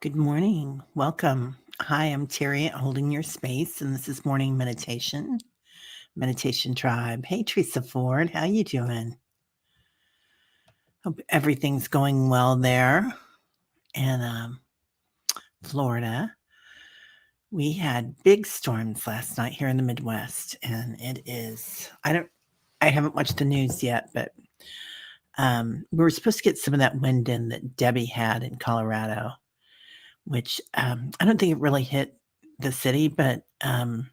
Good morning. Welcome. Hi, I'm Terry holding your space, and this is morning meditation tribe. Hey, Teresa Ford, how you doing? Hope everything's going well there in Florida. We had big storms last night here in the Midwest, and I haven't watched the news yet, but we were supposed to get some of that wind in that Debbie had in Colorado, which I don't think it really hit the city, but I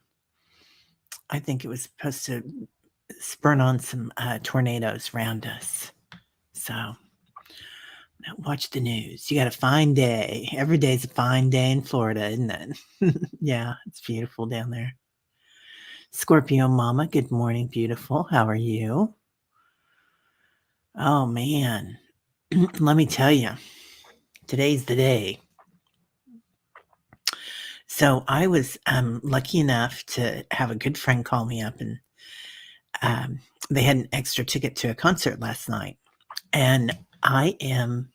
think it was supposed to spurn on some tornadoes around us. So watch the news. You got a fine day. Every day's a fine day in Florida, isn't it? Yeah, it's beautiful down there. Scorpio Mama, good morning, beautiful. How are you? Oh man, let me tell you, today's the day. So I was lucky enough to have a good friend call me up, and they had an extra ticket to a concert last night, and I am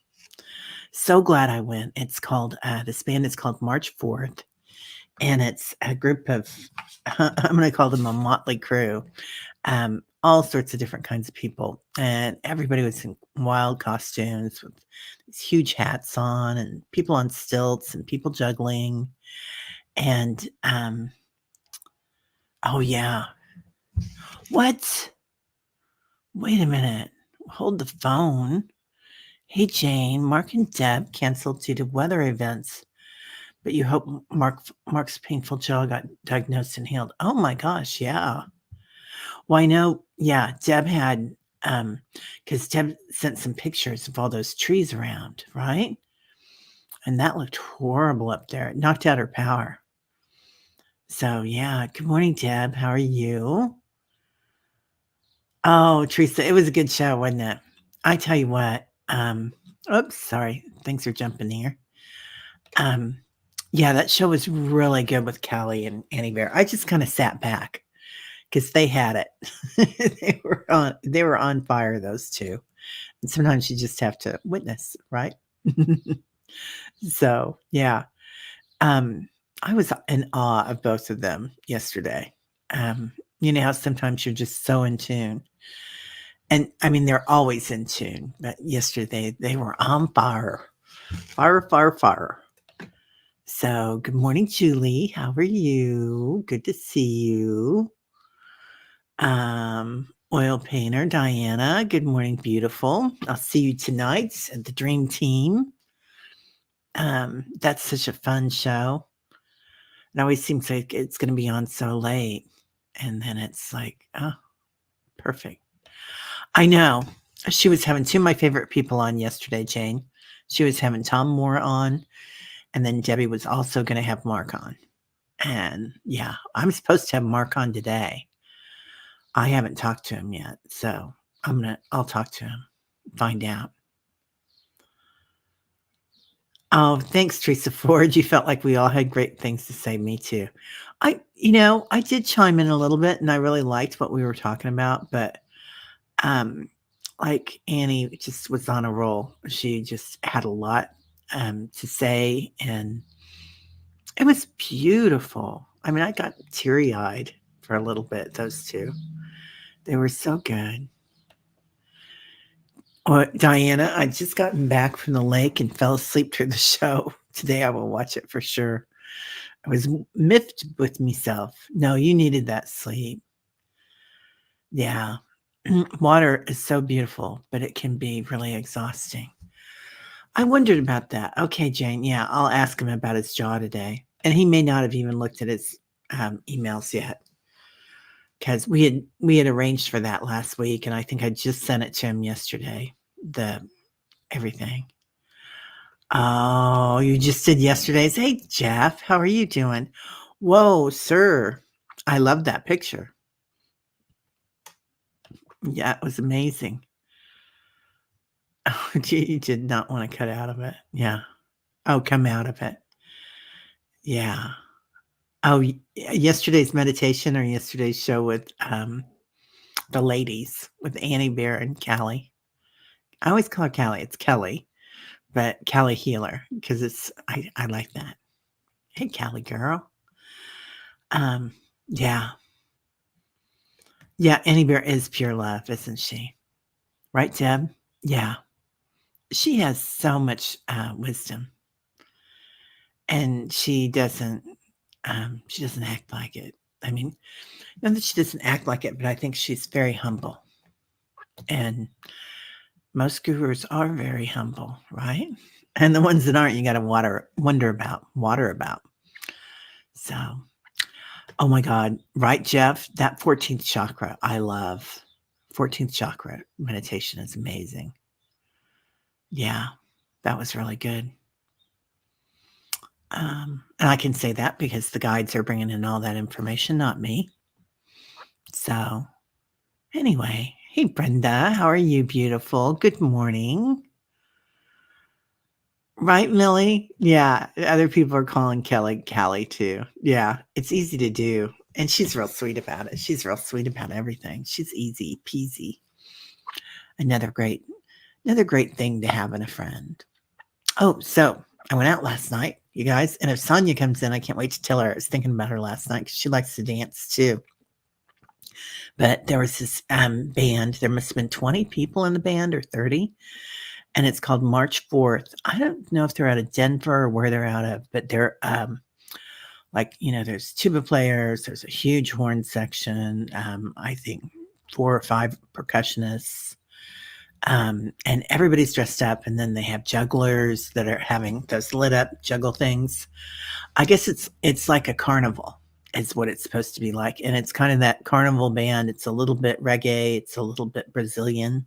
so glad I went. It's called this band is called March 4th, and it's a group of I'm going to call them a motley crew, all sorts of different kinds of people, and everybody was in wild costumes with these huge hats on, and people on stilts, and people juggling, and oh yeah, what? Wait a minute, hold the phone. Hey Jane, Mark and Deb canceled due to weather events. But you hope Mark's painful jaw got diagnosed and healed. Oh my gosh, yeah. Well, I know, yeah, Deb had, because Deb sent some pictures of all those trees around, right? And that looked horrible up there. It knocked out her power. So, yeah, good morning, Deb. How are you? Oh, Teresa, it was a good show, wasn't it? I tell you what, oops, sorry, things are jumping here. Um, yeah, that show was really good with Kelly and Annie Bear. I just kind of sat back because they had it. They were on fire, those two. And sometimes you just have to witness, right? So yeah. Um, I was in awe of both of them yesterday. You know how sometimes you're just so in tune. And I mean they're always in tune, but yesterday they were on fire. Fire, fire, fire. So, good morning, Julie. How are you? Good to see you. Oil painter Diana. Good morning, beautiful. I'll see you tonight at the Dream Team. That's such a fun show. It always seems like it's going to be on so late, and then it's like, oh, perfect. I know. She was having two of my favorite people on yesterday, Jane. She was having Tom Moore on, and then Debbie was also going to have Mark on. And yeah, I'm supposed to have Mark on today. I haven't talked to him yet, so I'll talk to him, find out. Oh, thanks, Teresa Ford. You felt like we all had great things to say. Me too. I did chime in a little bit, and I really liked what we were talking about, but um, like Annie just was on a roll. She just had a lot to say, and it was beautiful. I mean, I got teary eyed for a little bit. Those two, they were so good. Diana, I just gotten back from the lake and fell asleep through the show. Today I will watch it for sure. I was miffed with myself. No, you needed that sleep. Yeah. Water is so beautiful, but it can be really exhausting. I wondered about that. Okay, Jane. Yeah, I'll ask him about his jaw today. And he may not have even looked at his emails yet because we had arranged for that last week, and I think I just sent it to him yesterday. The everything. Oh, you just did yesterday's. Hey, Jeff, how are you doing? Whoa, sir. I love that picture. Yeah, it was amazing. Oh, you did not want to cut out of it. Yeah. Oh, come out of it. Yeah. Oh, yesterday's meditation or yesterday's show with the ladies with Annie Bear and Callie. I always call her Callie. It's Kelly, but Callie Healer, because I like that. Hey, Callie girl. Um, yeah. Yeah, Annie Bear is pure love, isn't she? Right, Deb? Yeah. She has so much, wisdom, and she doesn't act like it. I mean, not that she doesn't act like it, but I think she's very humble, and most gurus are very humble, right? And the ones that aren't, you gotta water about. So, oh my god, right, Jeff? That 14th chakra, I love. 14th chakra meditation is amazing. Yeah, that was really good. And I can say that because the guides are bringing in all that information, not me. So, anyway, hey, Brenda, how are you, beautiful? Good morning. Right, Millie? Yeah, other people are calling Kelly Callie too. Yeah, it's easy to do. And she's real sweet about it. She's real sweet about everything. She's easy peasy. Another great another great thing to have in a friend. Oh, so I went out last night, you guys, and if Sonia comes in, I can't wait to tell her. I was thinking about her last night because she likes to dance too. But there was this band. There must have been 20 people in the band or 30, and it's called March 4th. I don't know if they're out of Denver or where they're out of, but they're like, there's tuba players, there's a huge horn section, I think 4 or 5 percussionists, and everybody's dressed up, and then they have jugglers that are having those lit up juggle things. I guess it's like a carnival is what it's supposed to be like, and it's kind of that carnival band. It's a little bit reggae, it's a little bit Brazilian,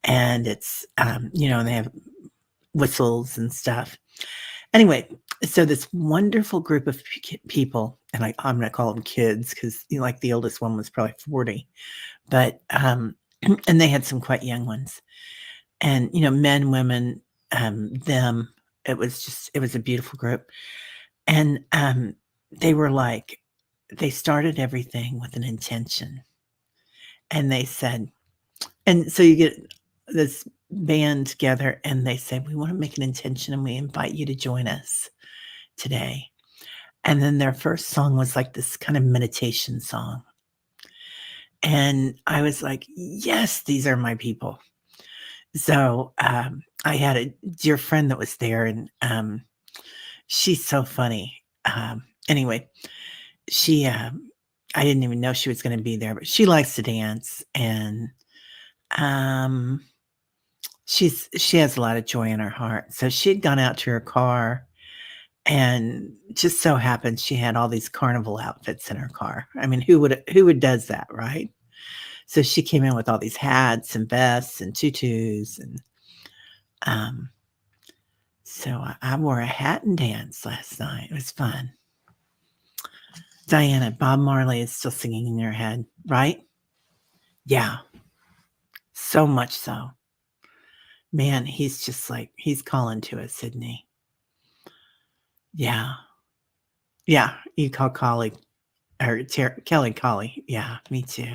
and it's, they have whistles and stuff. Anyway, so this wonderful group of people, and I'm going to call them kids because like the oldest one was probably 40, but and they had some quite young ones, and men, women, them. It was a beautiful group, and they were like, they started everything with an intention, and they said, and so you get this band together, and they said, we want to make an intention, and we invite you to join us today. And then their first song was like this kind of meditation song. And I was like, yes, these are my people. So I had a dear friend that was there, and she's so funny. Anyway, she, I didn't even know she was going to be there, but she likes to dance, and um, she has a lot of joy in her heart. So she'd gone out to her car, and just so happened she had all these carnival outfits in her car. I mean, who would does that, right? So she came in with all these hats and vests and tutus, and um, so I wore a hat and danced last night. It was fun. Diana, Bob Marley is still singing in your head, right? Yeah, so much so. Man, he's just like he's calling to us, isn't he? Yeah, yeah. You call Collie or Kelly Collie? Yeah, me too.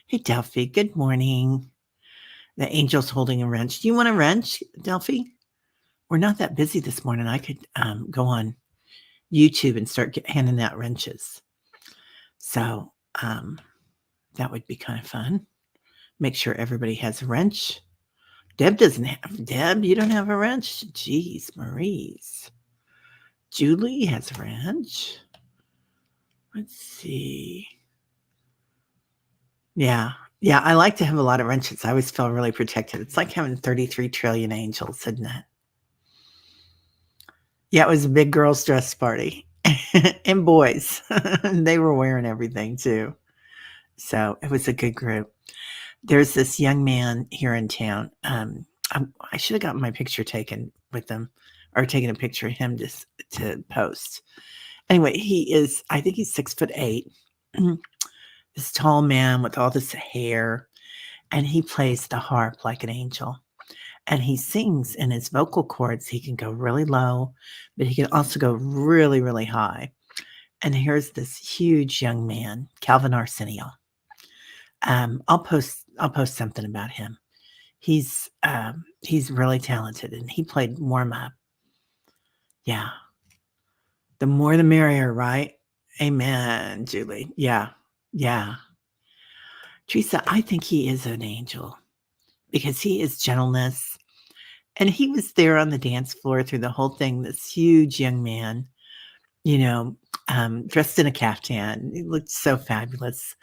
Hey, Delphi. Good morning. The angel's holding a wrench. Do you want a wrench, Delphi? We're not that busy this morning. I could go on YouTube and start handing out wrenches. So that would be kind of fun. Make sure everybody has a wrench. Deb doesn't have. Deb, you don't have a wrench? Jeez, Maurice. Julie has a wrench. Let's see. Yeah. Yeah, I like to have a lot of wrenches. I always feel really protected. It's like having 33 trillion angels, isn't it? Yeah, it was a big girls' dress party and boys. They were wearing everything too. So it was a good group. There's this young man here in town. I should have gotten my picture taken with him or taken a picture of him just to post. Anyway, I think he's 6'8". This tall man with all this hair, and he plays the harp like an angel. And he sings in his vocal cords. He can go really low, but he can also go really, really high. And here's this huge young man, Calvin Arsenio. I'll post something about him. He's really talented, and he played warm up. Yeah. The more the merrier, right? Amen, Julie. Yeah. Yeah. Teresa, I think he is an angel because he is gentleness. And he was there on the dance floor through the whole thing, this huge young man, you know, dressed in a caftan. He looked so fabulous.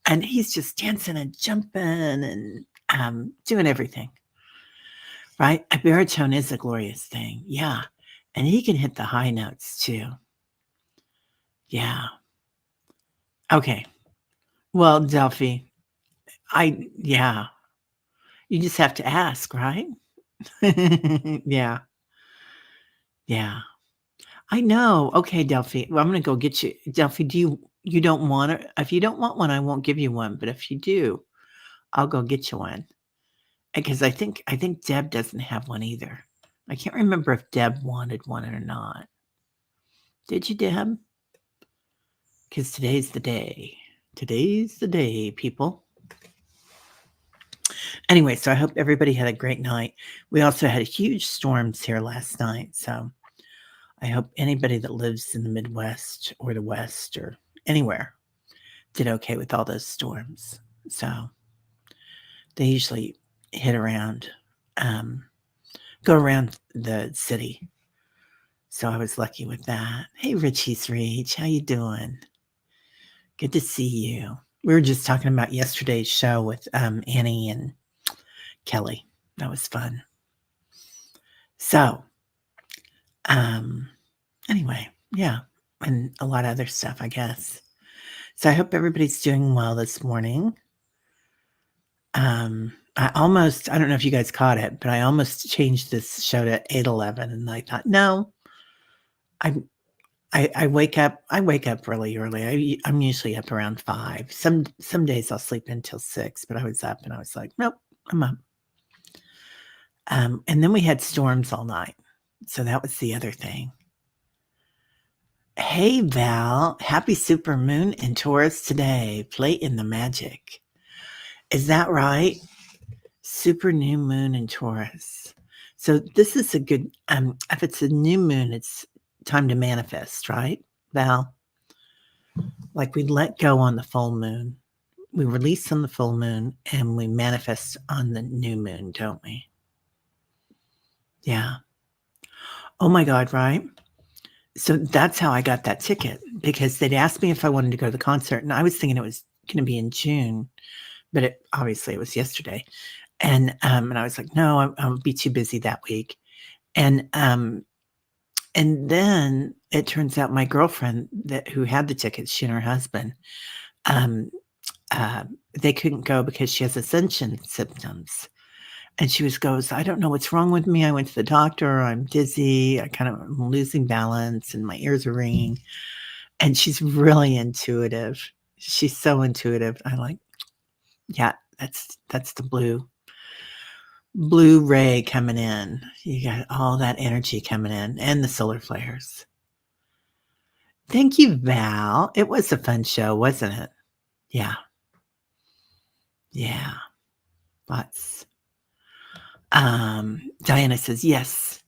And he's just dancing and jumping and doing everything, right? A baritone is a glorious thing. Yeah. And he can hit the high notes too. Yeah. Okay. Well, Delphi, yeah, you just have to ask, right? Yeah. Yeah. I know. Okay, Delphi. Well, I'm gonna go get you. Delphi, you don't want it? If you don't want one, I won't give you one. But if you do, I'll go get you one. Because I think Deb doesn't have one either. I can't remember if Deb wanted one or not. Did you, Deb? Because today's the day. Today's the day, people. Anyway, so I hope everybody had a great night. We also had huge storms here last night. So I hope anybody that lives in the Midwest or the West or anywhere did okay with all those storms. So they usually hit around, go around the city. So I was lucky with that. Hey, Richie's Reach, how you doing? Good to see you. We were just talking about yesterday's show with Annie and Kelly. That was fun. So, anyway, yeah, and a lot of other stuff, I guess. So I hope everybody's doing well this morning. I don't know if you guys caught it, but I almost changed this show to 8:11, and I thought, no, I wake up really early. I'm usually up around 5. Some days I'll sleep until 6, but I was up and I was like, nope, I'm up. And then we had storms all night, so that was the other thing. Hey Val, happy super moon in Taurus today. Play in the magic. Is that right? Super new moon in Taurus. So this is a good, if it's a new moon, it's time to manifest, right, Val? Like we let go on the full moon. We release on the full moon and we manifest on the new moon, don't we? Yeah. Oh my God, right? So that's how I got that ticket because they'd asked me if I wanted to go to the concert and I was thinking it was going to be in June, but obviously it was yesterday. And I was like, no, I'll be too busy that week. And then it turns out my girlfriend who had the tickets, she and her husband, they couldn't go because she has ascension symptoms. And she goes, I don't know what's wrong with me. I went to the doctor. I'm dizzy. I kind of am losing balance and my ears are ringing. And she's really intuitive. She's so intuitive. I like, yeah, that's the blue ray coming in. You got all that energy coming in and the solar flares. Thank you, Val. It was a fun show, wasn't it? Yeah. Yeah. Lots. Diana says, yes.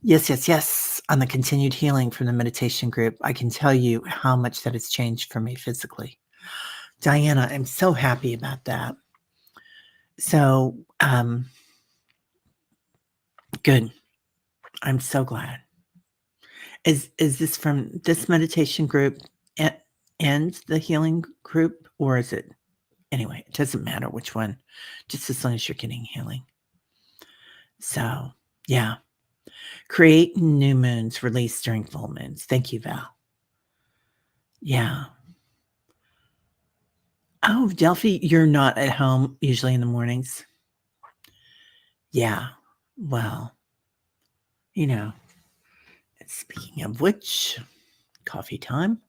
Yes. On the continued healing from the meditation group, I can tell you how much that has changed for me physically. Diana, I'm so happy about that. So, good. I'm so glad. Is this from this meditation group and the healing group, or is it? Anyway, it doesn't matter which one, just as long as you're getting healing. So, yeah. Create new moons, release during full moons. Thank you, Val. Yeah. Oh, Delphi, you're not at home usually in the mornings? Yeah. Well, speaking of which, coffee time.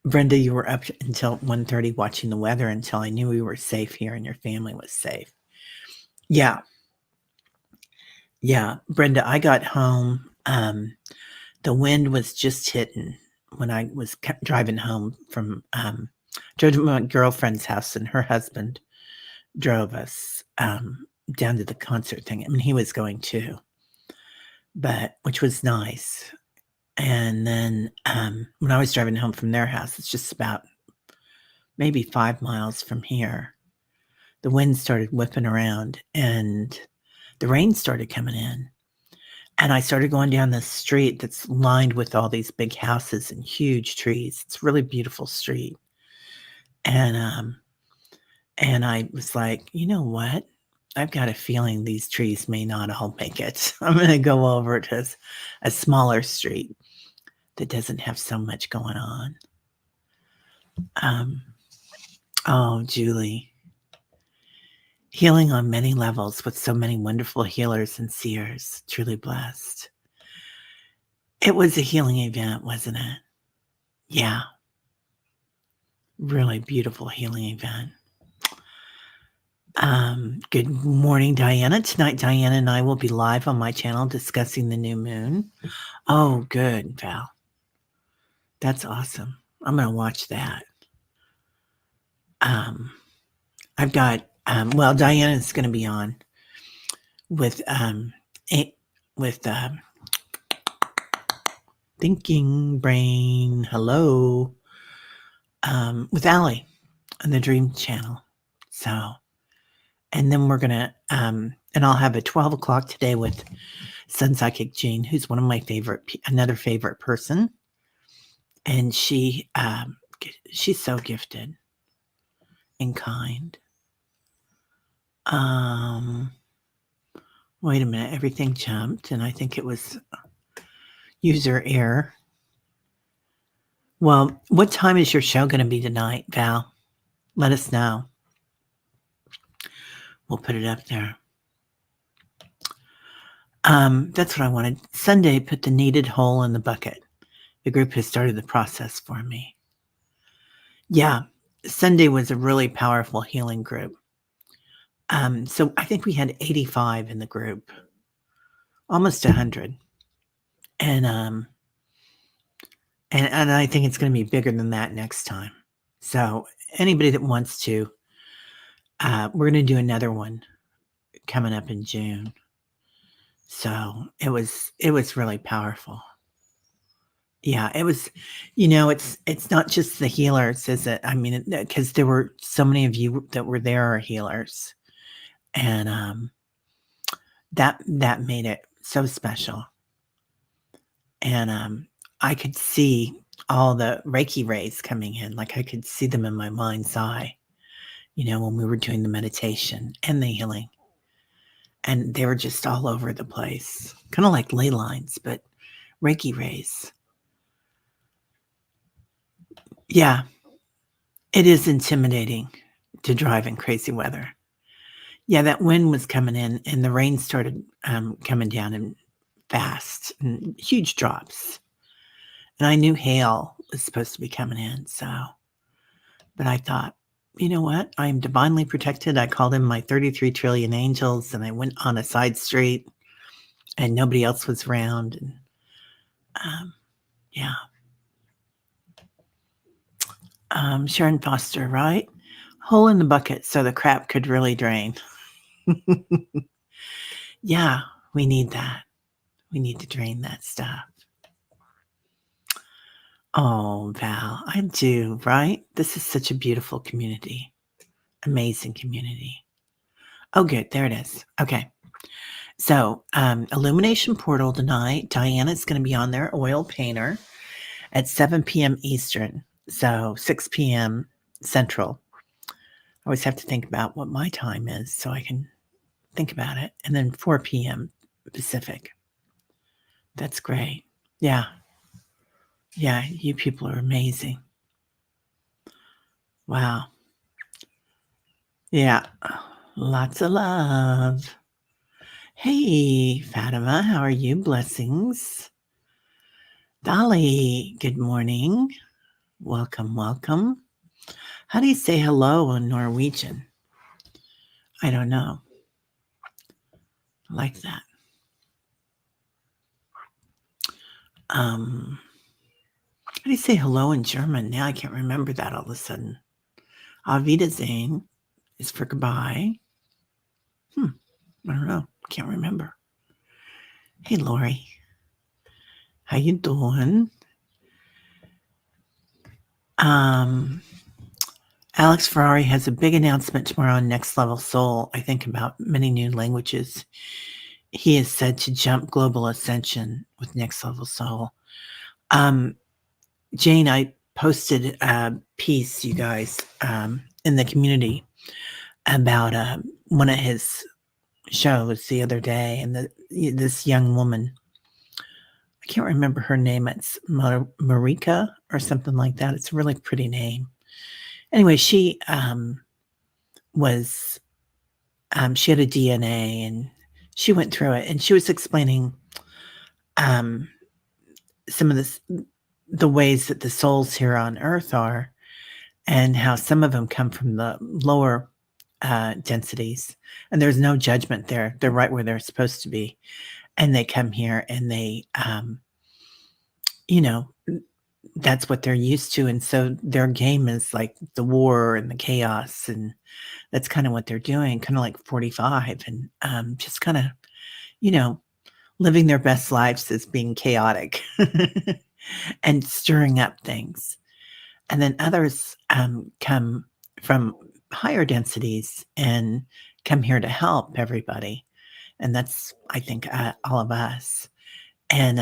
Brenda, you were up until 1:30 watching the weather until I knew we were safe here and your family was safe. Yeah. Yeah. Brenda, I got home. The wind was just hitting when I was driving home from drove to my girlfriend's house, and her husband drove us down to the concert thing. I mean, he was going too, but which was nice. And then when I was driving home from their house, it's just about maybe 5 miles from here. The wind started whipping around, and the rain started coming in. And I started going down this street that's lined with all these big houses and huge trees. It's a really beautiful street. And I was like, "You know what? I've got a feeling these trees may not all make it. I'm gonna go over to a smaller street that doesn't have so much going on." Um, oh, Julie. Healing on many levels with so many wonderful healers and seers. Truly blessed. It was a healing event, wasn't it? Yeah. Really beautiful healing event. Good morning, Diana. Tonight, Diana and I will be live on my channel discussing the new moon. Oh, good, Val. That's awesome. I'm going to watch that. I've got, well, Diana's going to be on with, Thinking Brain. Hello. With Allie on the Dream Channel. So, and then we're going to, and I'll have a 12 o'clock today with Sun Psychic Jean, who's one of my another favorite person. And she's so gifted and kind. Wait a minute. Everything jumped, and I think it was user error. Well, what time is your show going to be tonight, Val? Let us know. We'll put it up there. That's what I wanted. Sunday, put the needed hole in the bucket. The group has started the process for me. Yeah, Sunday was a really powerful healing group. So I think we had 85 in the group, almost 100. And I think it's going to be bigger than that next time. So anybody that wants to, we're going to do another one coming up in June. So it was really powerful. Yeah, it was, it's not just the healers, is it? I mean, because there were so many of you that were there are healers. And that made it so special. And I could see all the Reiki rays coming in, like I could see them in my mind's eye, when we were doing the meditation and the healing. And they were just all over the place, kind of like ley lines, but Reiki rays. Yeah, it is intimidating to drive in crazy weather. Yeah, that wind was coming in, and the rain started coming down and fast, and huge drops. And I knew hail was supposed to be coming in, but I thought, you know what? I am divinely protected. I called in my 33 trillion angels, and I went on a side street, and nobody else was around. And yeah. Sharon Foster, right? Hole in the bucket so the crap could really drain. Yeah, we need that. We need to drain that stuff. Oh, Val, I do, right? This is such a beautiful community. Amazing community. Oh, good. There it is. Okay. So, Illumination Portal tonight. Diana's going to be on there, Oil Painter, at 7 p.m. Eastern. So, 6 p.m. Central. I always have to think about what my time is so I can think about it. And then 4 p.m. Pacific. That's great. Yeah. Yeah, you people are amazing. Wow. Yeah. Lots of love. Hey, Fatima, how are you? Blessings. Dolly, good morning. Welcome, welcome. How do you say hello in Norwegian? I don't know. I like that. How do you say hello in German? Now I can't remember that all of a sudden. Auf Wiedersehen is for goodbye. Hmm, I don't know. Can't remember. Hey, Lori. How you doing? Um, Alex Ferrari has a big announcement tomorrow on Next Level Soul, I think about many new languages. He is said to jump global ascension with Next Level Soul. Jane, I posted a piece, you guys, in the community about one of his shows the other day, and this young woman, I can't remember her name. It's Marika or something like that. It's a really pretty name. Anyway, she was she had a DNA, and she went through it, and she was explaining some of the ways that the souls here on Earth are, and how some of them come from the lower densities, and there's no judgment there. They're right where they're supposed to be, and they come here, and they, you know, that's what they're used to, and so their game is like the war and the chaos, and that's kind of what they're doing, kind of like 45, and just kind of, you know, living their best lives as being chaotic and stirring up things. And then others come from higher densities and come here to help everybody. And that's, I think, all of us. And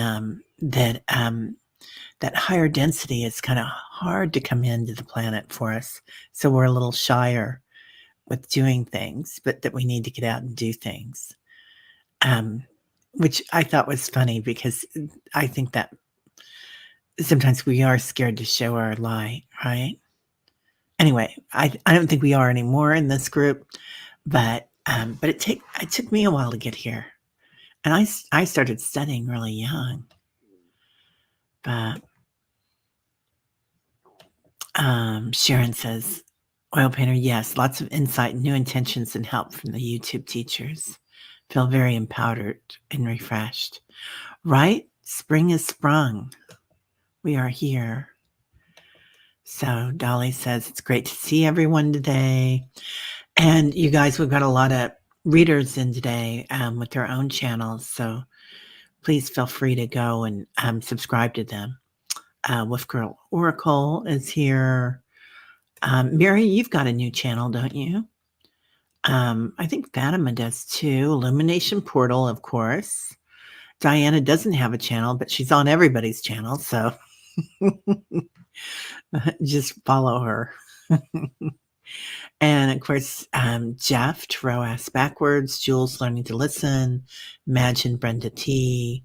that higher density is kind of hard to come into the planet for us. So we're a little shyer with doing things, but that we need to get out and do things. Which I thought was funny, because I think that sometimes we are scared to show our light, right? Anyway, I don't think we are anymore in this group, but it took me a while to get here, and I started studying really young. But Sharon says, "Oil painter, yes, lots of insight, new intentions, and help from the YouTube teachers. Feel very empowered and refreshed. Right? Spring is sprung. We are here." So Dolly says, "It's great to see everyone today." And you guys, we've got a lot of readers in today with their own channels. So please feel free to go and subscribe to them. Wolf Girl Oracle is here. Mary, you've got a new channel, don't you? I think Fatima does too. Illumination Portal, of course. Diana doesn't have a channel, but she's on everybody's channel. So just follow her. And of course, Jeff, Tarot Ass Backwards, Jules Learning to Listen, Imagine Brenda T,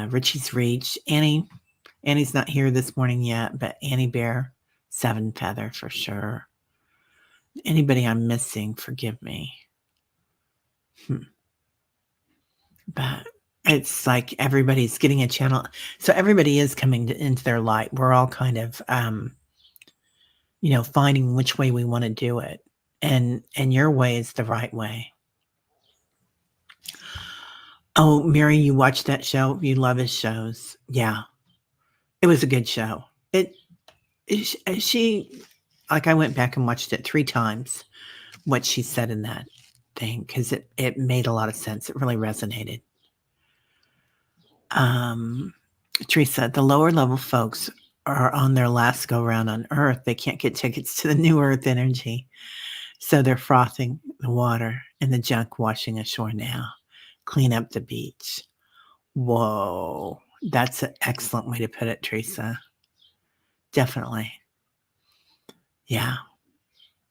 Richie's Reach, Annie's not here this morning yet, but Annie Bear, Seven Feather for sure. Anybody I'm missing, forgive me. But it's like everybody's getting a channel. So everybody is coming into their light. We're all kind of, finding which way we want to do it. And your way is the right way. Oh, Mary, you watched that show? You love his shows. Yeah. It was a good show. She, like, I went back and watched it 3 times, what she said in that thing, because it made a lot of sense. It really resonated. Teresa, the lower level folks are on their last go round on Earth. They can't get tickets to the new Earth energy. So they're frothing the water and the junk washing ashore now. Clean up the beach. Whoa. That's an excellent way to put it, Teresa. Definitely. Yeah.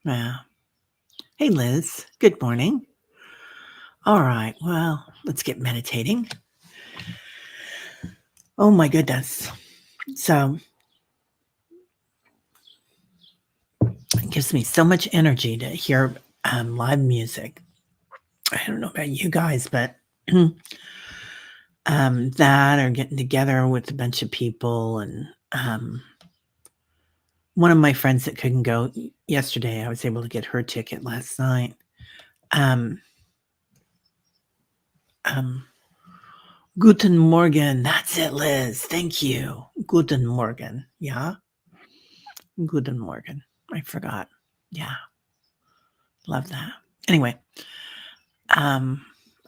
Yeah. Hey, Liz. Good morning. All right. Well, let's get meditating. Oh, my goodness. So it gives me so much energy to hear live music. I don't know about you guys, but that, or getting together with a bunch of people, and one of my friends that couldn't go yesterday, I was able to get her ticket last night. Guten Morgen. That's it, Liz. Thank you. Guten Morgen. Yeah. Guten Morgen. I forgot. Yeah. Love that. Anyway, I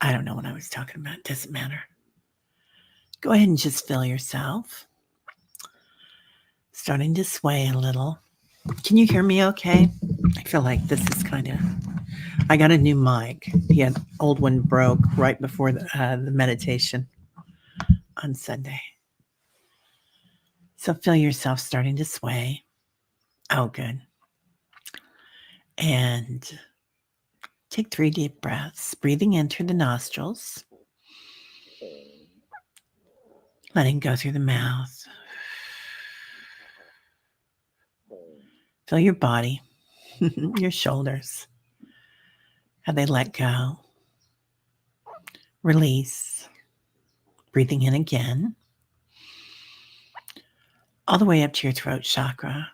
don't know what I was talking about. Doesn't matter. Go ahead and just feel yourself starting to sway a little. Can you hear me okay? I feel like this is kind of. I got a new mic. The old one broke right before the meditation on Sunday. So feel yourself starting to sway. Oh, good. And take 3 deep breaths, breathing in through the nostrils, letting go through the mouth. Feel your body, your shoulders, how they let go. Release. Breathing in again, all the way up to your throat chakra.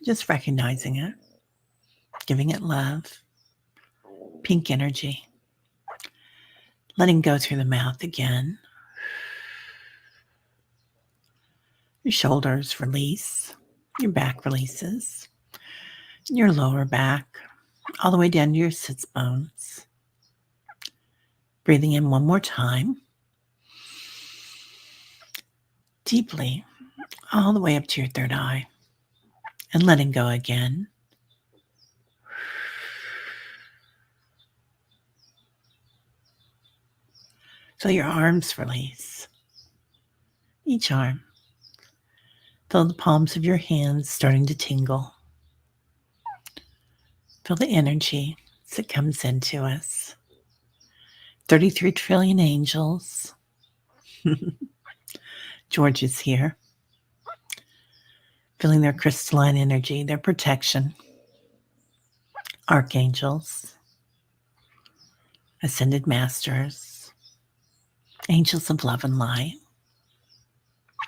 Just recognizing it, giving it love, pink energy. Letting go through the mouth again. Your shoulders release, your back releases, your lower back, all the way down to your sits bones. Breathing in one more time, deeply, all the way up to your third eye, and letting go again. Feel your arms release, each arm. Feel the palms of your hands starting to tingle. Feel the energy as it comes into us. 33 trillion angels. George is here. Feeling their crystalline energy, their protection. Archangels. Ascended masters. Angels of love and light.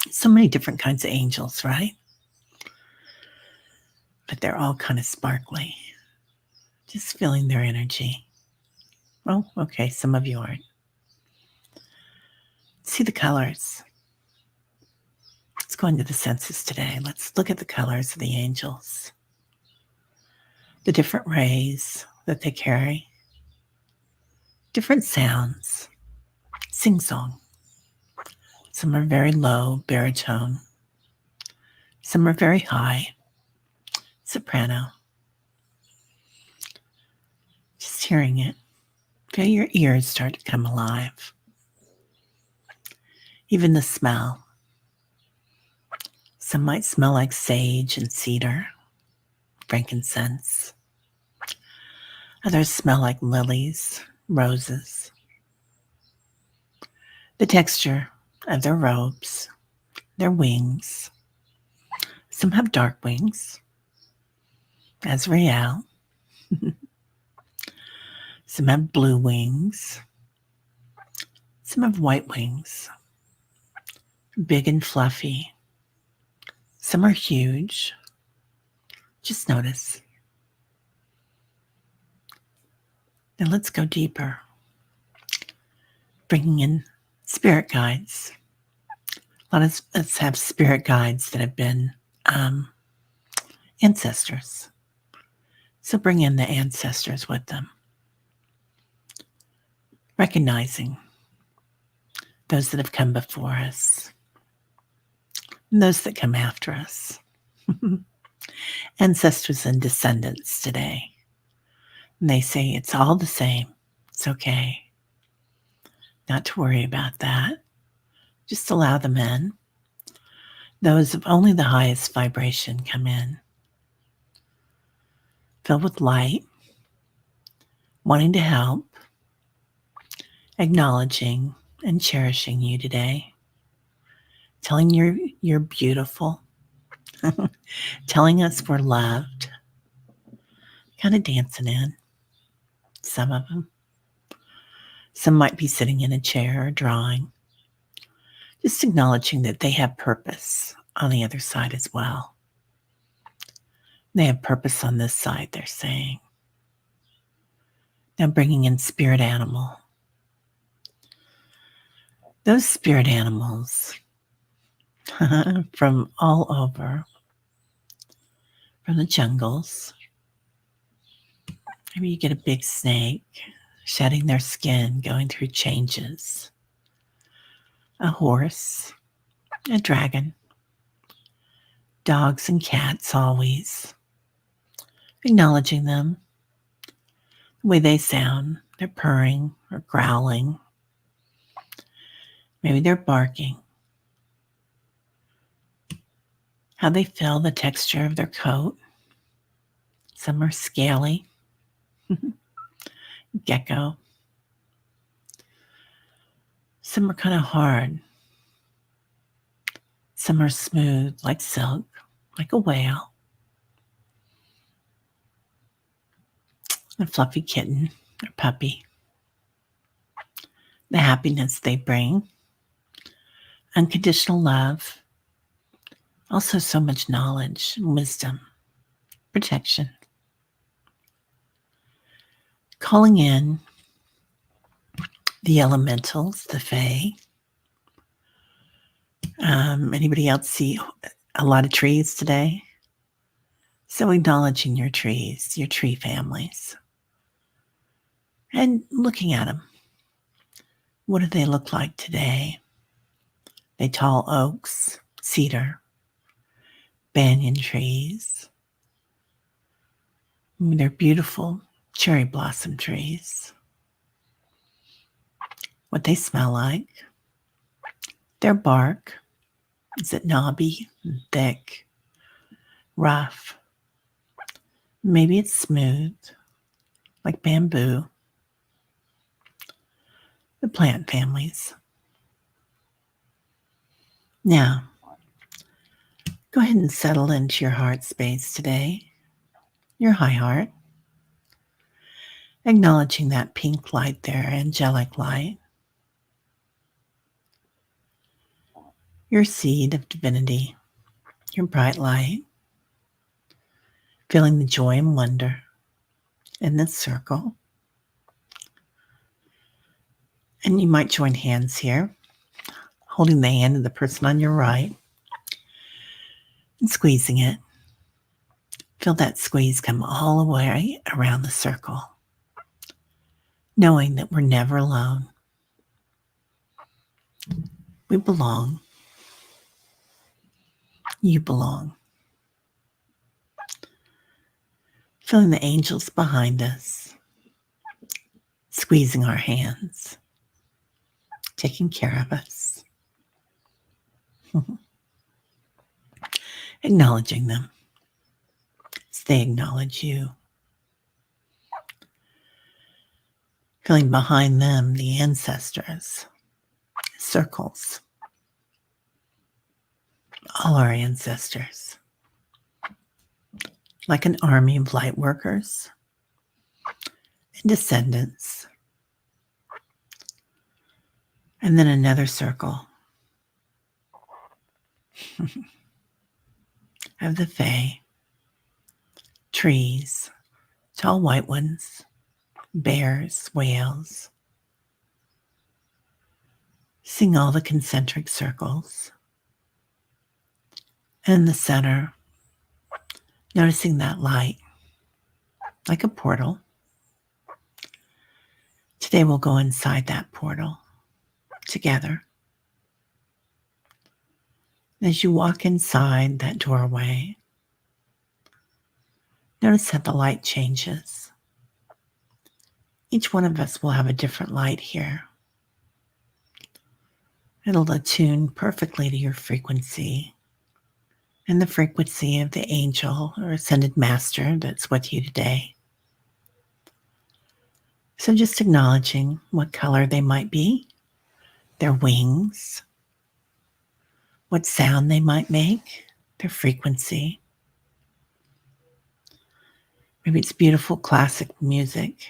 So many different kinds of angels, right? But they're all kind of sparkly. Just feeling their energy. Oh, okay, some of you aren't. See the colors. Let's go into the senses today. Let's look at the colors of the angels. The different rays that they carry. Different sounds. Sing-song. Some are very low, baritone. Some are very high, soprano. Just hearing it. Feel your ears start to come alive. Even the smell. Some might smell like sage and cedar, frankincense. Others smell like lilies, roses. The texture of their robes, their wings. Some have dark wings, as Rael. Some have blue wings. Some have white wings, big and fluffy. Some are huge. Just notice. Now let's go deeper. Bringing in spirit guides. A lot of us have spirit guides that have been ancestors. So bring in the ancestors with them. Recognizing those that have come before us and those that come after us. Ancestors and descendants today. And they say it's all the same. It's okay. Not to worry about that. Just allow them in. Those of only the highest vibration come in. Filled with light, wanting to help, acknowledging and cherishing you today. Telling you're beautiful. Telling us we're loved. Kind of dancing in. Some of them. Some might be sitting in a chair or drawing. Just acknowledging that they have purpose on the other side as well. They have purpose on this side, they're saying. Now bringing in spirit animal. Those spirit animals from all over, from the jungles. Maybe you get a big snake shedding their skin, going through changes. A horse, a dragon, dogs and cats always. Acknowledging them, the way they sound. They're purring or growling. Maybe they're barking. How they feel the texture of their coat. Some are scaly. Gecko. Some are kind of hard. Some are smooth like silk, like a whale. A fluffy kitten or puppy. The happiness they bring. Unconditional love. Also so much knowledge, wisdom, protection. Calling in the elementals, the fae. Anybody else see a lot of trees today? So acknowledging your trees, your tree families, and looking at them. What do they look like today? They tall oaks, cedar, banyan trees. They're beautiful cherry blossom trees. What they smell like. Their bark. Is it knobby, thick, rough? Maybe it's smooth, like bamboo. The plant families. Now, go ahead and settle into your heart space today, your high heart, acknowledging that pink light there, angelic light, your seed of divinity, your bright light, feeling the joy and wonder in this circle. And you might join hands here, holding the hand of the person on your right and squeezing it. Feel that squeeze come all the way around the circle, knowing that we're never alone. We belong. You belong. Feeling the angels behind us, squeezing our hands, taking care of us, acknowledging them as they acknowledge you. Feeling behind them the ancestors, circles, all our ancestors, like an army of light workers and descendants. And then another circle of the fae, trees, tall white ones, bears, whales. Seeing all the concentric circles. And in the center, noticing that light, like a portal. Today we'll go inside that portal together. As you walk inside that doorway, notice that the light changes. Each one of us will have a different light here. It'll attune perfectly to your frequency and the frequency of the angel or ascended master that's with you today. So just acknowledging what color they might be, their wings, what sound they might make, their frequency. Maybe it's beautiful classic music.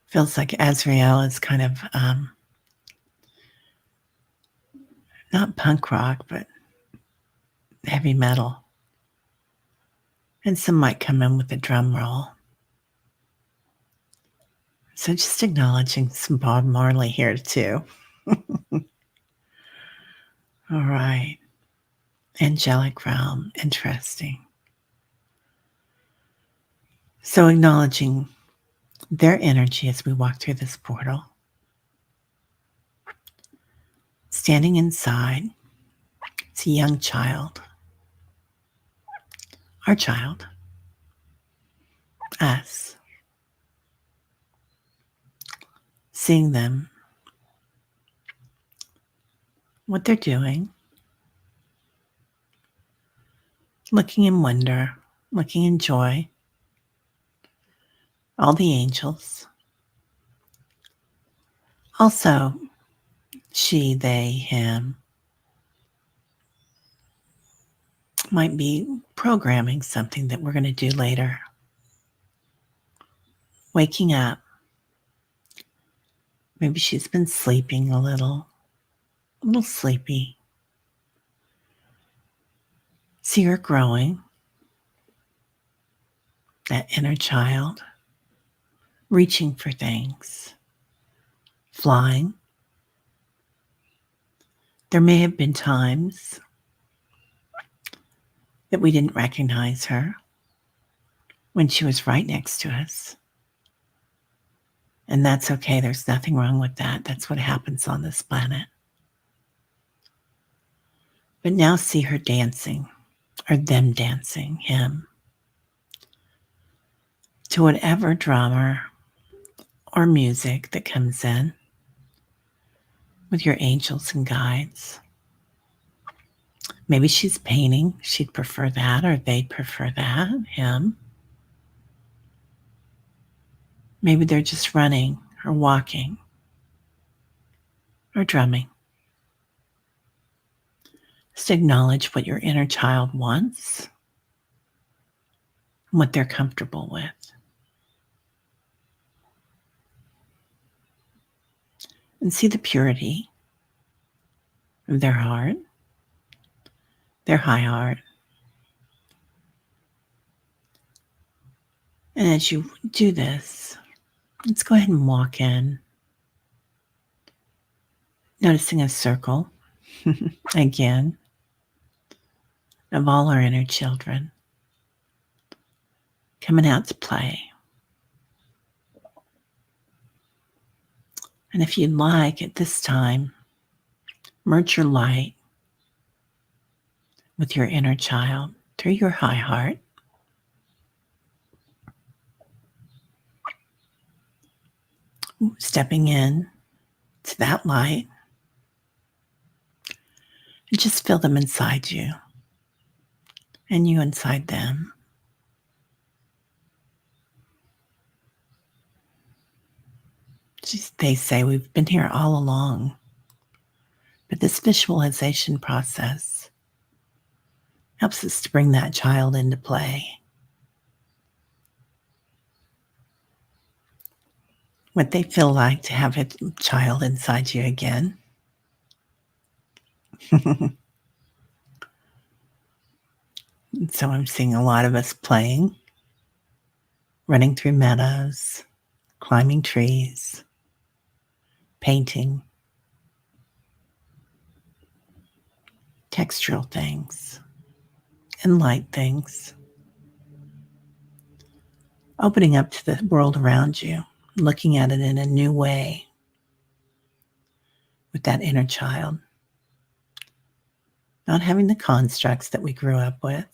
Feels like Azrael is kind of not punk rock, but heavy metal. And some might come in with a drum roll. So just acknowledging some Bob Marley here too. All right. Angelic realm. Interesting. So acknowledging their energy as we walk through this portal. Standing inside, it's a young child. Our child. Us. Seeing them, what they're doing, looking in wonder, looking in joy, all the angels. Also, she, they, him might be programming something that we're going to do later. Waking up. Maybe she's been sleeping a little sleepy. See her growing, that inner child, reaching for things, flying. There may have been times that we didn't recognize her when she was right next to us. And that's okay. There's nothing wrong with that. That's what happens on this planet. But now see her dancing, or them dancing, him, to whatever drama or music that comes in with your angels and guides. Maybe she's painting. She'd prefer that, or they'd prefer that, him. Maybe they're just running or walking or drumming. Just acknowledge what your inner child wants and what they're comfortable with. And see the purity of their heart, their high heart. And as you do this, let's go ahead and walk in, noticing a circle again of all our inner children coming out to play. And if you'd like, at this time, merge your light with your inner child through your high heart. Stepping in to that light and just feel them inside you and you inside them. They say we've been here all along, but this visualization process helps us to bring that child into play. What they feel like to have a child inside you again. So I'm seeing a lot of us playing, running through meadows, climbing trees, painting, textural things, and light things. Opening up to the world around you, looking at it in a new way with that inner child. Not having the constructs that we grew up with,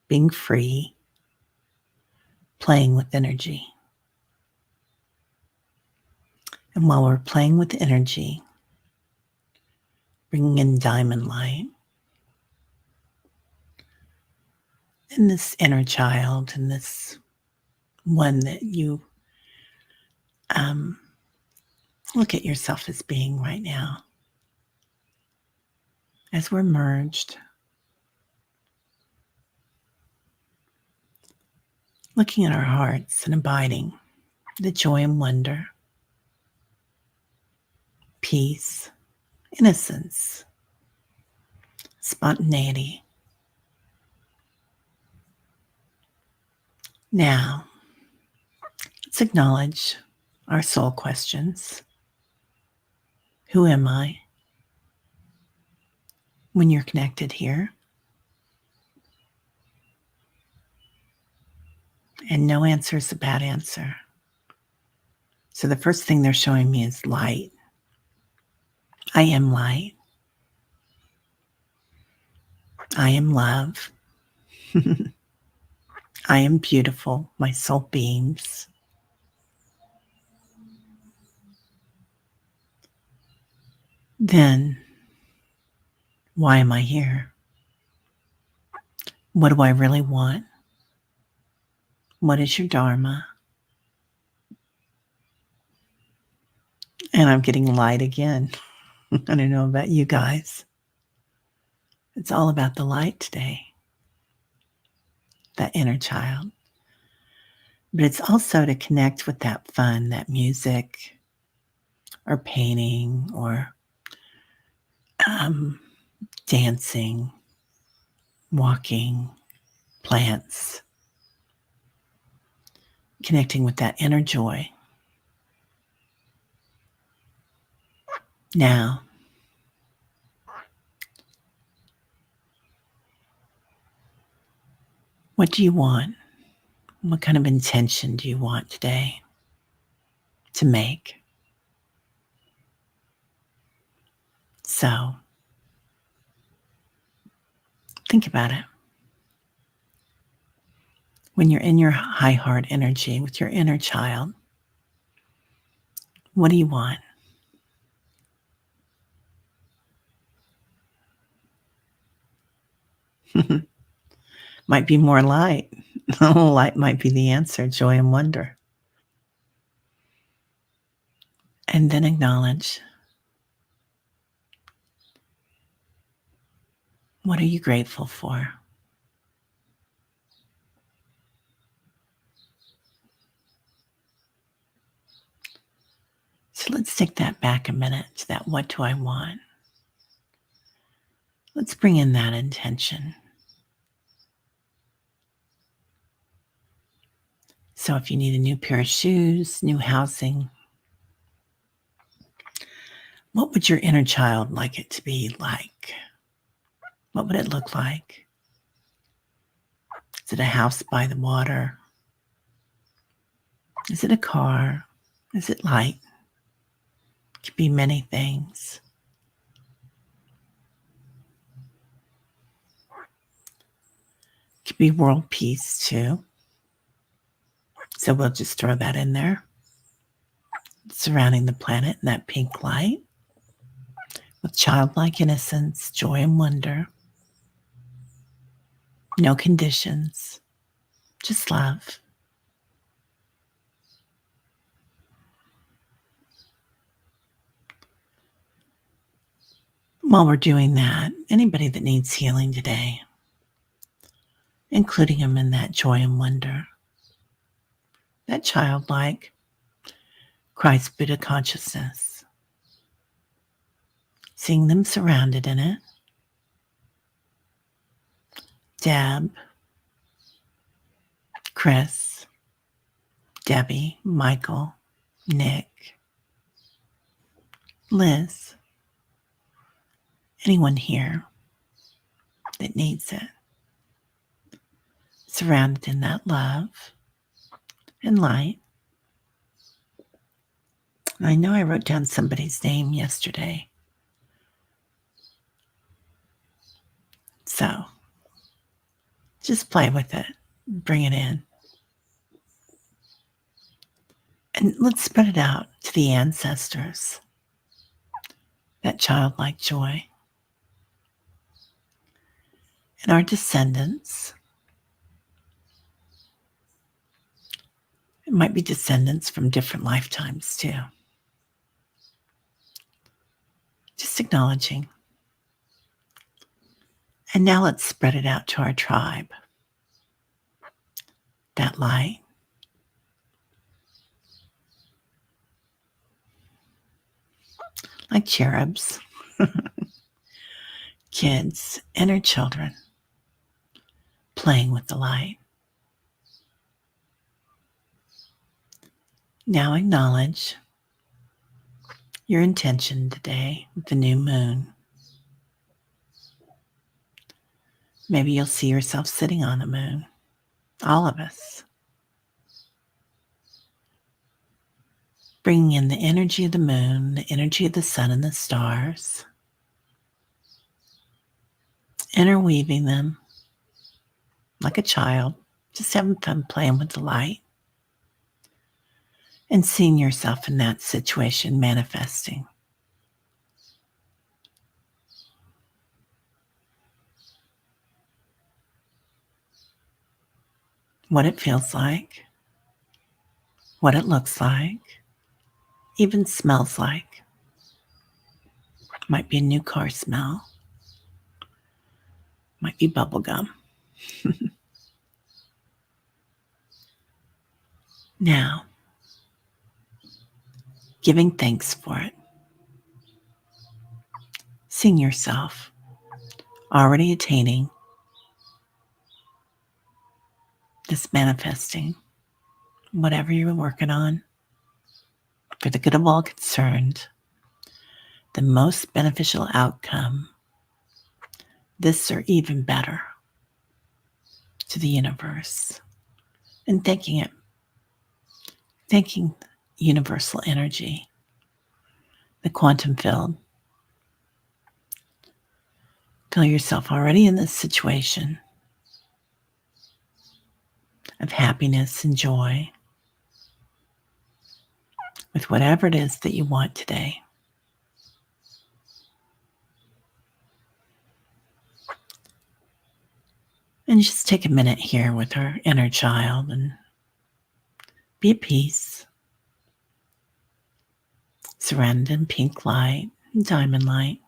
being free, playing with energy. And while we're playing with energy, bringing in diamond light, and this inner child, and this one that you look at yourself as being right now, as we're merged, looking at our hearts and abiding the joy and wonder, peace, innocence, spontaneity. Now, Let's acknowledge our soul questions. Who am I? When you're connected here. And no answer is a bad answer. So the first thing they're showing me is light. I am light. I am love. I am beautiful. My soul beams. Then, why am I here? What do I really want? What is your Dharma? And I'm getting light again. I don't know about you guys. It's all about the light today, that inner child. But it's also to connect with that fun, that music or painting or dancing, walking, plants, connecting with that inner joy. Now, what do you want? What kind of intention do you want today to make? So, think about it. When you're in your high heart energy with your inner child, what do you want? Might be more light. Light might be the answer, joy and wonder. And then acknowledge, what are you grateful for? So let's take that back a minute to that what do I want? Let's bring in that intention. So if you need a new pair of shoes, new housing, what would your inner child like it to be like? What would it look like? Is it a house by the water? Is it a car? Is it light? It could be many things. It could be world peace too. So we'll just throw that in there. Surrounding the planet in that pink light with childlike innocence, joy, and wonder. No conditions, just love. While we're doing that, anybody that needs healing today, including them in that joy and wonder, that childlike Christ Buddha consciousness, seeing them surrounded in it. Deb, Chris, Debbie, Michael, Nick, Liz, anyone here that needs it, surrounded in that love and light. I know I wrote down somebody's name yesterday. So just play with it, bring it in. And let's spread it out to the ancestors, that childlike joy. And our descendants, it might be descendants from different lifetimes too. Just acknowledging. And now let's spread it out to our tribe. That light. Like cherubs, kids, inner children, playing with the light. Now acknowledge your intention today with the new moon. Maybe you'll see yourself sitting on the moon. All of us. Bringing in the energy of the moon, the energy of the sun and the stars. Interweaving them like a child, just having fun playing with the light. And seeing yourself in that situation manifesting. What it feels like, what it looks like, even smells like. Might be a new car smell, might be bubble gum. Now, giving thanks for it. Seeing yourself already attaining this manifesting, whatever you're working on, for the good of all concerned, the most beneficial outcome, this or even better, to the universe. And thanking it, thanking universal energy, the quantum field. Feel yourself already in this situation of happiness and joy with whatever it is that you want today. And just take a minute here with our inner child and be at peace. Surrounded in pink light and diamond light.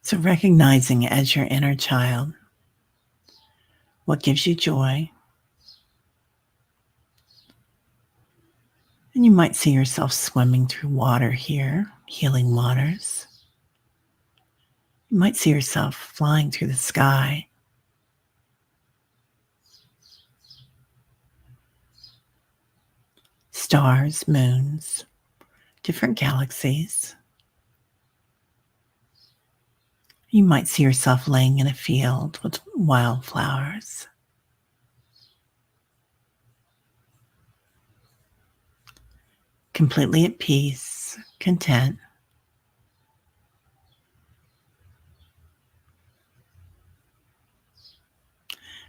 So recognizing as your inner child what gives you joy. And you might see yourself swimming through water here, healing waters. You might see yourself flying through the sky. Stars, moons, different galaxies. You might see yourself laying in a field with wildflowers. Completely at peace, content.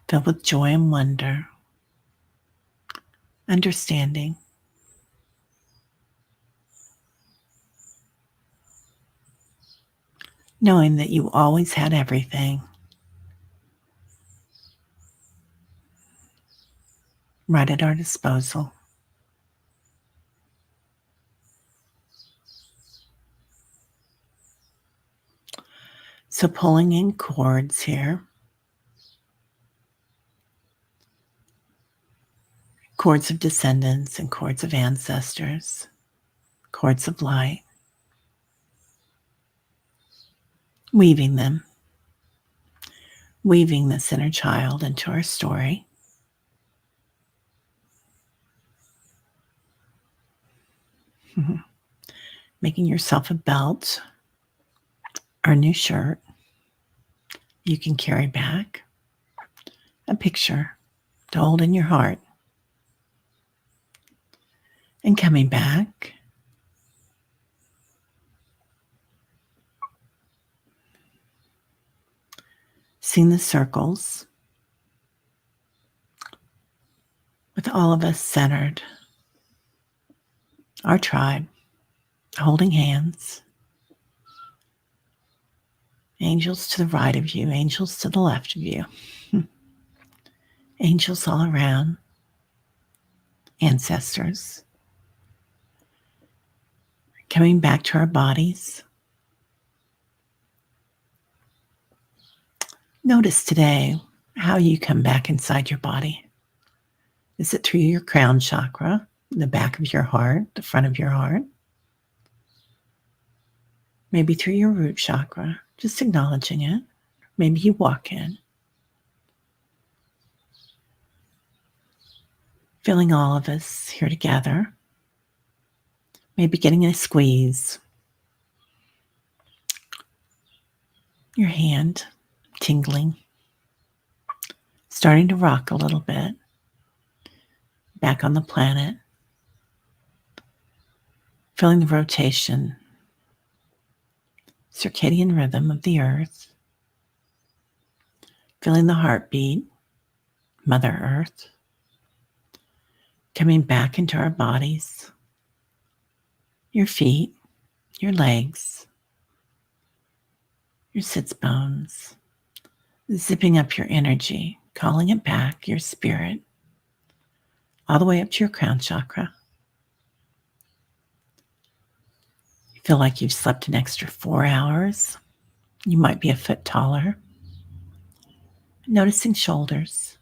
Filled with joy and wonder, understanding. Knowing that you always had everything right at our disposal. So pulling in cords here, cords of descendants and cords of ancestors, cords of light, weaving them, weaving this inner child into our story. Making yourself a belt or a new shirt you can carry back, a picture to hold in your heart. And coming back, Seeing the circles with all of us centered, our tribe, holding hands. Angels to the right of you, angels to the left of you, angels all around, ancestors. Coming back to our bodies. Notice today how you come back inside your body. Is it through your crown chakra, the back of your heart, the front of your heart? Maybe through your root chakra, just acknowledging it. Maybe you walk in. Feeling all of us here together. Maybe getting a squeeze. Your hand tingling. Starting to rock a little bit. Back on the planet. Feeling the rotation, circadian rhythm of the earth. Feeling the heartbeat, Mother Earth. Coming back into our bodies. Your feet, your legs, your sits bones. Zipping up your energy, calling it back, your spirit, all the way up to your crown chakra. You feel like you've slept an extra 4 hours. You might be a foot taller. Noticing shoulders.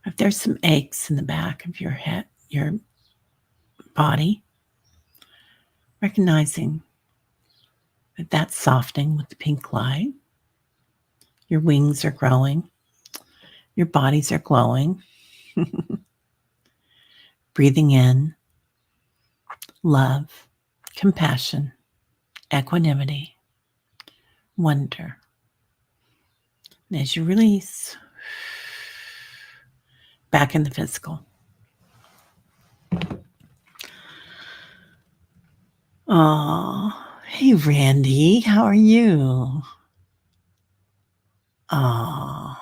If there's some aches in the back of your head, your body, recognizing that that's softening with the pink light. Your wings are growing. Your bodies are glowing. Breathing in love, compassion, equanimity, wonder. And as you release, back in the physical. Oh, hey, Randy, how are you? Oh.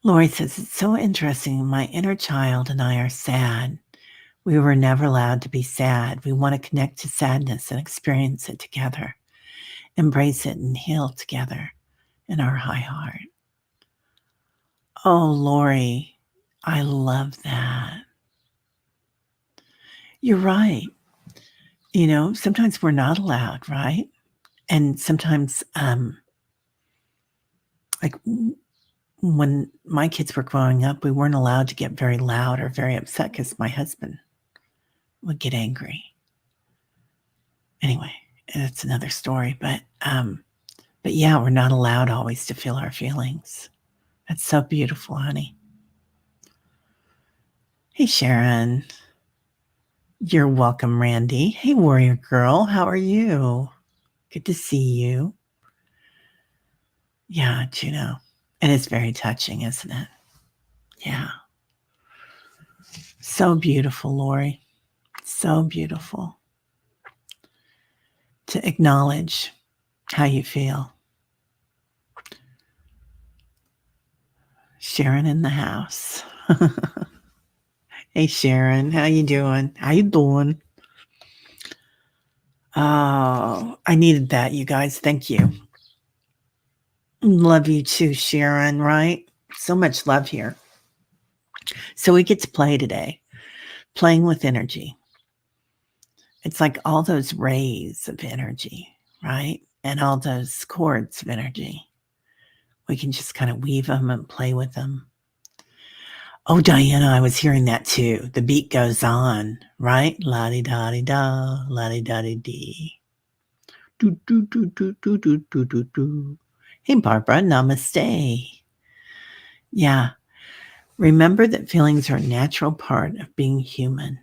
Lori says, it's so interesting. My inner child and I are sad. We were never allowed to be sad. We want to connect to sadness and experience it together, embrace it and heal together in our high heart. Oh, Lori, I love that. You're right. You know, sometimes we're not allowed, right? And sometimes, like when my kids were growing up, we weren't allowed to get very loud or very upset because my husband would get angry. Anyway, it's another story, but yeah, we're not allowed always to feel our feelings. That's so beautiful, honey. Hey, Sharon. You're welcome, Randy. Hey, Warrior Girl. How are you? Good to see you. Yeah, Juno. And it's very touching, isn't it? Yeah. So beautiful, Lori. So beautiful. To acknowledge how you feel. Sharon in the house. Hey, Sharon. How you doing? How you doing? Oh, I needed that, you guys. Thank you. Love you too, Sharon, right? So much love here. So we get to play today, playing with energy. It's like all those rays of energy, right? And all those chords of energy. We can just kind of weave them and play with them. Oh, Diana, I was hearing that too. The beat goes on, right? La-di-da-di-da, la-di-da-di-dee. Do, do, do, do, do, do, do, do, do. Hey, Barbara, namaste. Yeah. Remember that feelings are a natural part of being human.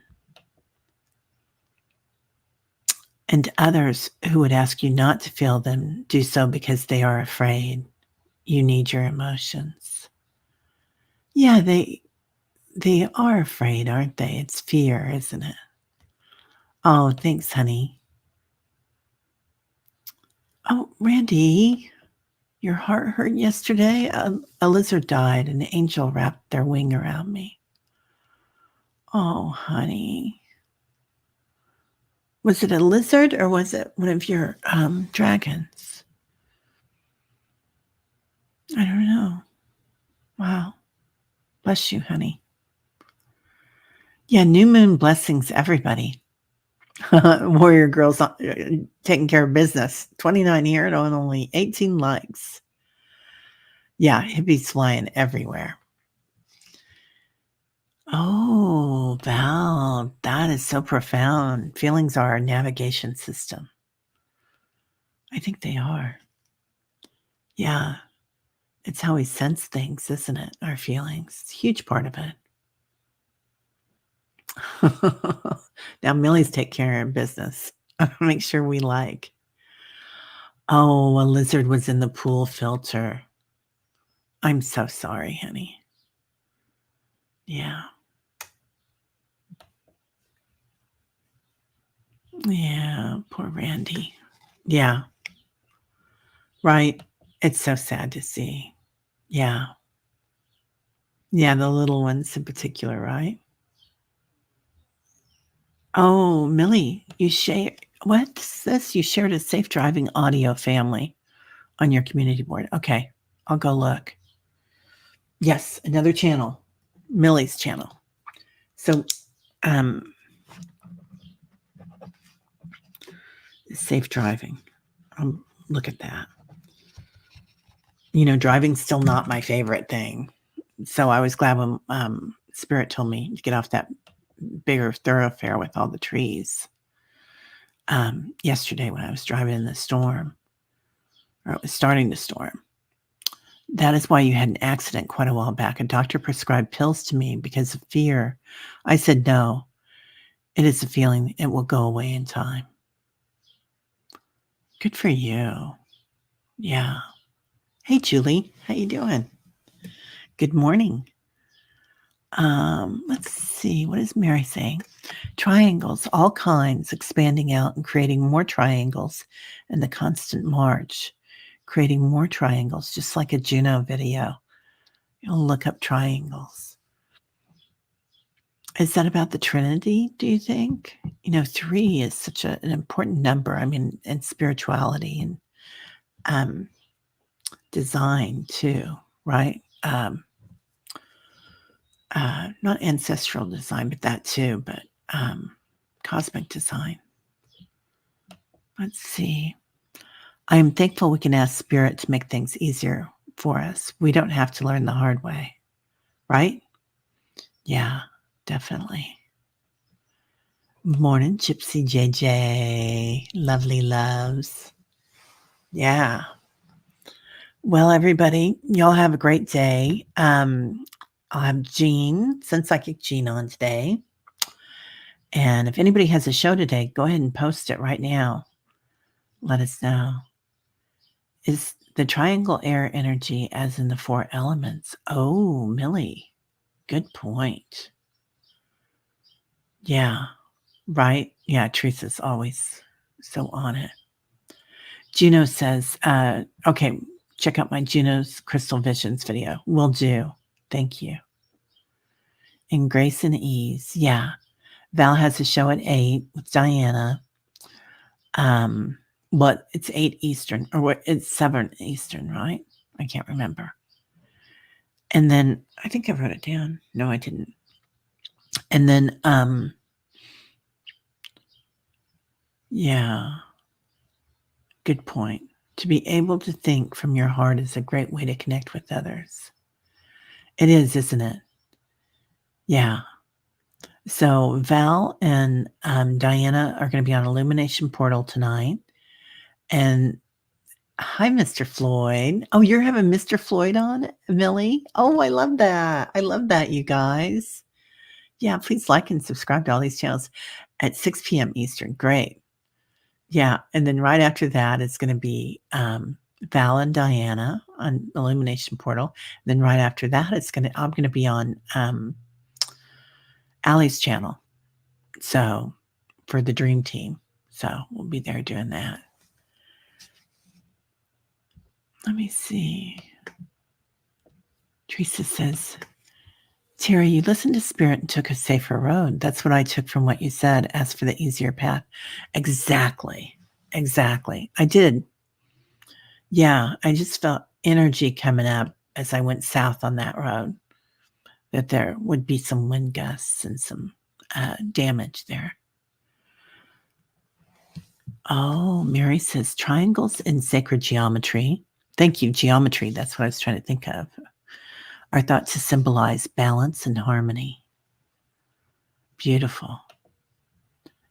And others who would ask you not to feel them do so because they are afraid. You need your emotions. Yeah, they are afraid, aren't they? It's fear, isn't it? Oh, thanks, honey. Oh, Randy, your heart hurt yesterday? A lizard died and an angel wrapped their wing around me. Oh, honey. Was it a lizard or was it one of your dragons? I don't know. Wow. Bless you, honey. Yeah, new moon blessings, everybody. Warrior girls taking care of business. 29 here and on only 18 likes. Yeah, hippies flying everywhere. Oh, Val, that is so profound. Feelings are our navigation system. I think they are. Yeah. It's how we sense things, isn't it? Our feelings. It's a huge part of it. Now, Millie's take care of business. Make sure we like. Oh, a lizard was in the pool filter. I'm so sorry, honey. Yeah. Yeah, poor Randy. Yeah. Right. It's so sad to see. Yeah. Yeah, the little ones in particular, right? Oh, Millie, you share what's this? You shared a safe driving audio family on your community board. Okay, I'll go look. Yes, another channel, Millie's channel. So, um, safe driving. Look at that. You know, driving's still not my favorite thing. So I was glad when Spirit told me to get off that bigger thoroughfare with all the trees. Yesterday when I was driving in the storm, or it was starting to storm. That is why you had an accident quite a while back. A doctor prescribed pills to me because of fear. I said, no, it is a feeling. It will go away in time. Good for you. Yeah. Hey, Julie. How you doing? Good morning. Let's see. What is Mary saying? Triangles, all kinds, expanding out and creating more triangles, and the constant march, creating more triangles, just like a Juno video. You'll look up triangles. Is that about the Trinity, do you think? You know, 3 is such an important number. I mean, in spirituality and design too, right? Not ancestral design, but that too, but cosmic design. Let's see. I am thankful we can ask Spirit to make things easier for us. We don't have to learn the hard way, right? Yeah, definitely. Morning, Gypsy JJ. Lovely loves. Yeah. Well, everybody, y'all have a great day. I'll have Jean, Sun Psychic Jean on today. And if anybody has a show today, go ahead and post it right now. Let us know. Is the triangle air energy as in the 4 elements? Oh, Millie, good point. Yeah, right. Yeah, Teresa's always so on it. Juno says, okay, check out my Juno's Crystal Visions video. Will do. Thank you. And Grace and Ease. Yeah. Val has a show at 8 with Diana. It's 8 Eastern, or what? It's 7 Eastern, right? I can't remember. And then I think I wrote it down. No, I didn't. And then, yeah, good point. To be able to think from your heart is a great way to connect with others. It is, isn't it? Yeah. So Val and Diana are going to be on Illumination Portal tonight. And hi, Mr. Floyd. Oh, you're having Mr. Floyd on, Millie? Oh, I love that. I love that, you guys. Yeah, please like and subscribe to all these channels at 6 p.m. Eastern. Great. Yeah, and then right after that, it's going to be Val and Diana on Illumination Portal. Then right after that, I'm going to be on Allie's channel. So for the Dream Team. So we'll be there doing that. Let me see. Teresa says, Terry, you listened to Spirit and took a safer road. That's what I took from what you said. As for the easier path. Exactly. Exactly. I did. Yeah. I just felt energy coming up as I went south on that road, that there would be some wind gusts and some damage there. Oh, Mary says triangles in sacred geometry. Thank you, geometry. That's what I was trying to think of. Are thought to symbolize balance and harmony. Beautiful.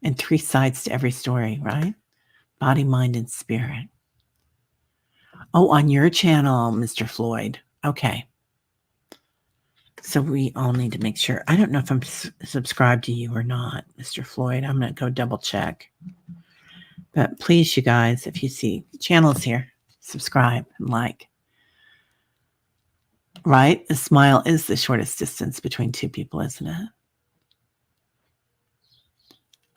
And 3 sides to every story, right? Body, mind, and spirit. Oh, on your channel, Mr. Floyd. Okay. So we all need to make sure. I don't know if I'm subscribed to you or not, Mr. Floyd. I'm going to go double check. But please, you guys, if you see channels here, subscribe and like. Right? A smile is the shortest distance between two people, isn't it?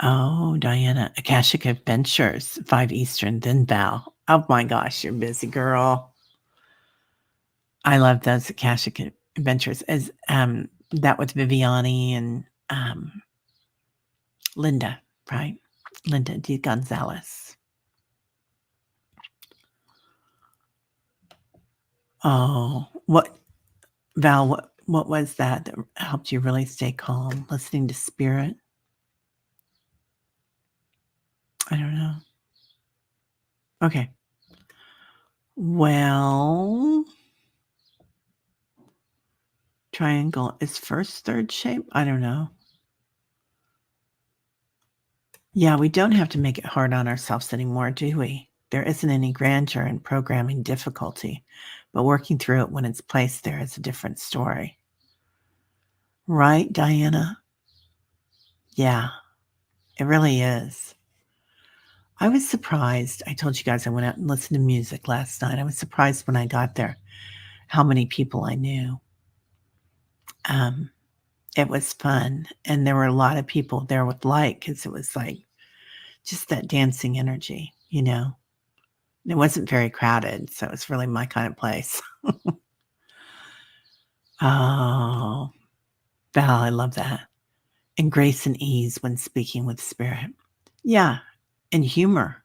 Oh, Diana, Akashic Adventures, 5 Eastern, then Val. Oh my gosh, you're busy, girl. I love those Akashic Adventures. As that with Viviani and Linda, right? Linda D. Gonzalez. Oh, what, Val, what was that helped you really stay calm? Listening to spirit? I don't know. Okay. Well, triangle is first, third shape? I don't know. Yeah, we don't have to make it hard on ourselves anymore, do we? There isn't any grandeur in programming difficulty, but working through it when it's placed there is a different story. Right, Diana? Yeah, it really is. I was surprised. I told you guys I went out and listened to music last night. I was surprised when I got there how many people I knew. It was fun. And there were a lot of people there with light because it was like just that dancing energy, you know. It wasn't very crowded, so it's really my kind of place. Oh, Val, I love that. And grace and ease when speaking with spirit. Yeah, and humor.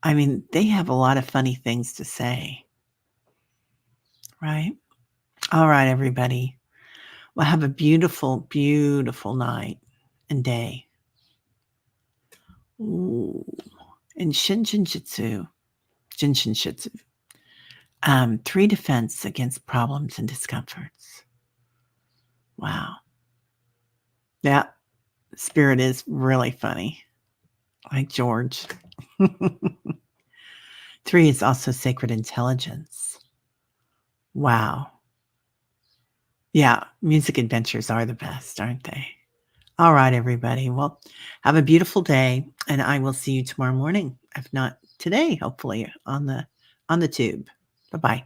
I mean, they have a lot of funny things to say, right? All right, everybody. Well, have a beautiful, beautiful night and day. Ooh. And Shinjin Jitsu, Jinshin Shitsu. 3 defense against problems and discomforts. Wow. That spirit is really funny. Like George. 3 is also sacred intelligence. Wow. Yeah, music adventures are the best, aren't they? All right, everybody. Well, have a beautiful day, and I will see you tomorrow morning. If not today, hopefully on the tube. Bye-bye.